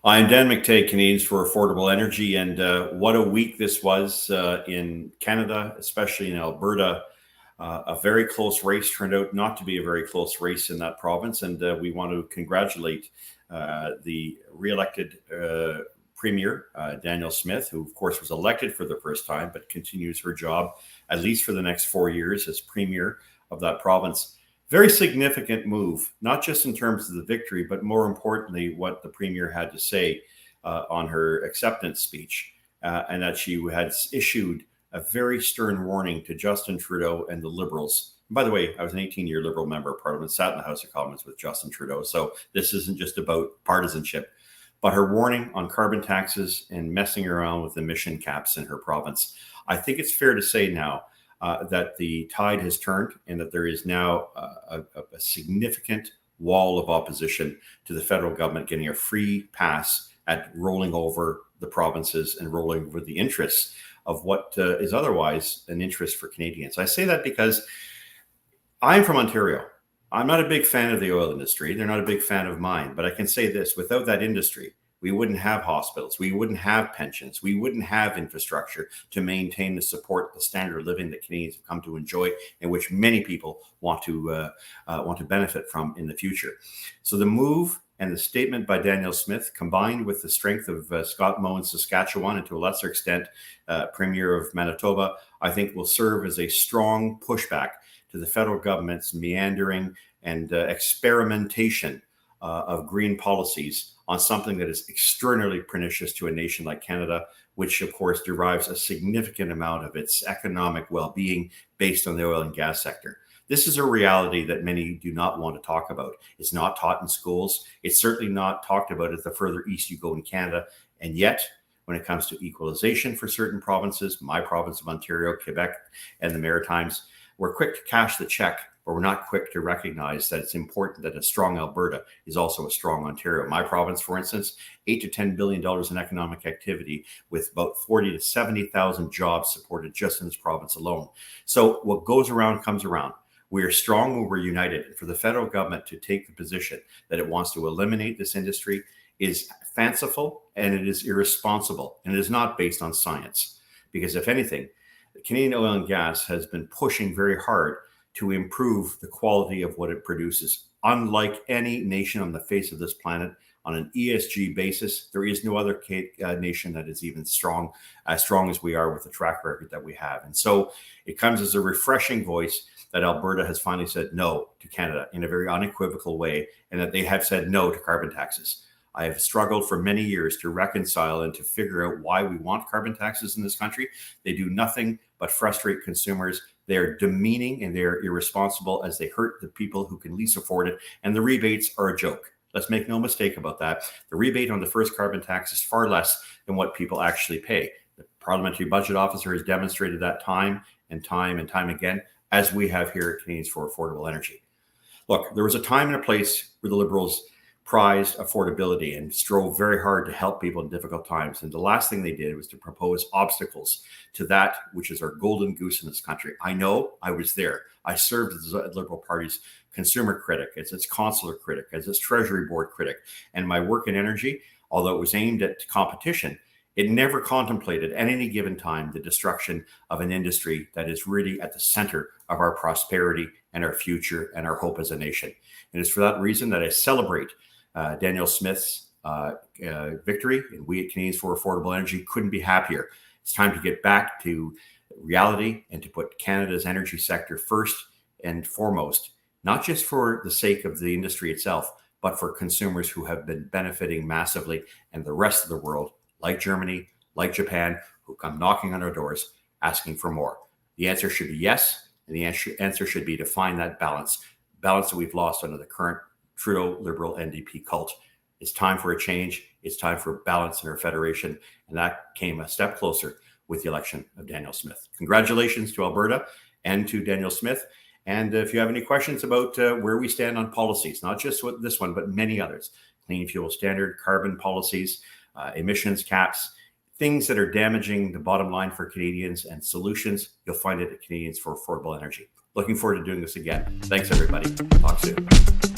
I'm Dan McTeague, Canadians for Affordable Energy, and what a week this was in Canada, especially in Alberta. A very close race turned out not to be a very close race in that province, and we want to congratulate the re-elected Premier, Danielle Smith, who of course was elected for the first time, but continues her job at least for the next 4 years as Premier of that province. Very significant move, not just in terms of the victory, but more importantly, what the Premier had to say on her acceptance speech, and that she had issued a very stern warning to Justin Trudeau and the Liberals. And by the way, I was an 18-year Liberal member of Parliament, sat in the House of Commons with Justin Trudeau, so this isn't just about partisanship. But her warning on carbon taxes and messing around with emission caps in her province. I think it's fair to say now that the tide has turned and that there is now a significant wall of opposition to the federal government getting a free pass at rolling over the provinces and rolling over the interests of what is otherwise an interest for Canadians. I say that because I'm from Ontario. I'm not a big fan of the oil industry. They're not a big fan of mine, but I can say this, without that industry, we wouldn't have hospitals, we wouldn't have pensions, we wouldn't have infrastructure to maintain the support, the standard of living that Canadians have come to enjoy, and which many people want to benefit from in the future. So the move and the statement by Danielle Smith, combined with the strength of Scott Moe in Saskatchewan, and to a lesser extent, Premier of Manitoba, I think will serve as a strong pushback to the federal government's meandering and experimentation of green policies on something that is extraordinarily pernicious to a nation like Canada, which of course derives a significant amount of its economic well-being based on the oil and gas sector. This is a reality that many do not want to talk about. It's not taught in schools. It's certainly not talked about as the further east you go in Canada. And yet, when it comes to equalization for certain provinces, my province of Ontario, Quebec, and the Maritimes, we're quick to cash the check, but we're not quick to recognize that it's important that a strong Alberta is also a strong Ontario. My province, for instance, $8 to $10 billion in economic activity with about 40 to 70,000 jobs supported just in this province alone. So what goes around comes around. We are strong when we're united. And for the federal government to take the position that it wants to eliminate this industry is fanciful and it is irresponsible. And it is not based on science. Because if anything, Canadian oil and gas has been pushing very hard to improve the quality of what it produces. Unlike any nation on the face of this planet, on an ESG basis, there is no other nation that is even as strong as we are with the track record that we have. And so it comes as a refreshing voice that Alberta has finally said no to Canada in a very unequivocal way, and that they have said no to carbon taxes. I have struggled for many years to reconcile and to figure out why we want carbon taxes in this country. They do nothing but frustrate consumers. They're demeaning and they're irresponsible as they hurt the people who can least afford it. And the rebates are a joke. Let's make no mistake about that. The rebate on the first carbon tax is far less than what people actually pay. The Parliamentary Budget Officer has demonstrated that time and time again, as we have here at Canadians for Affordable Energy. Look, there was a time and a place where the Liberals prized affordability and strove very hard to help people in difficult times. And the last thing they did was to propose obstacles to that which is our golden goose in this country. I know, I was there. I served as the Liberal Party's consumer critic, as its consular critic, as its Treasury Board critic. And my work in energy, although it was aimed at competition, it never contemplated at any given time the destruction of an industry that is really at the center of our prosperity and our future and our hope as a nation. And it's for that reason that I celebrate Danielle Smith's victory, and we at Canadians for Affordable Energy couldn't be happier. It's time to get back to reality and to put Canada's energy sector first and foremost, not just for the sake of the industry itself, but for consumers who have been benefiting massively, and the rest of the world, like Germany, like Japan, who come knocking on our doors asking for more. The answer should be yes, and the answer should be to find that balance that we've lost under the current Trudeau Liberal NDP cult. It's time for a change. It's time for balance in our federation. And that came a step closer with the election of Danielle Smith. Congratulations to Alberta and to Danielle Smith. And if you have any questions about where we stand on policies, not just with this one, but many others, clean fuel standard, carbon policies, emissions caps, things that are damaging the bottom line for Canadians and solutions, you'll find it at Canadians for Affordable Energy. Looking forward to doing this again. Thanks, everybody. Talk soon.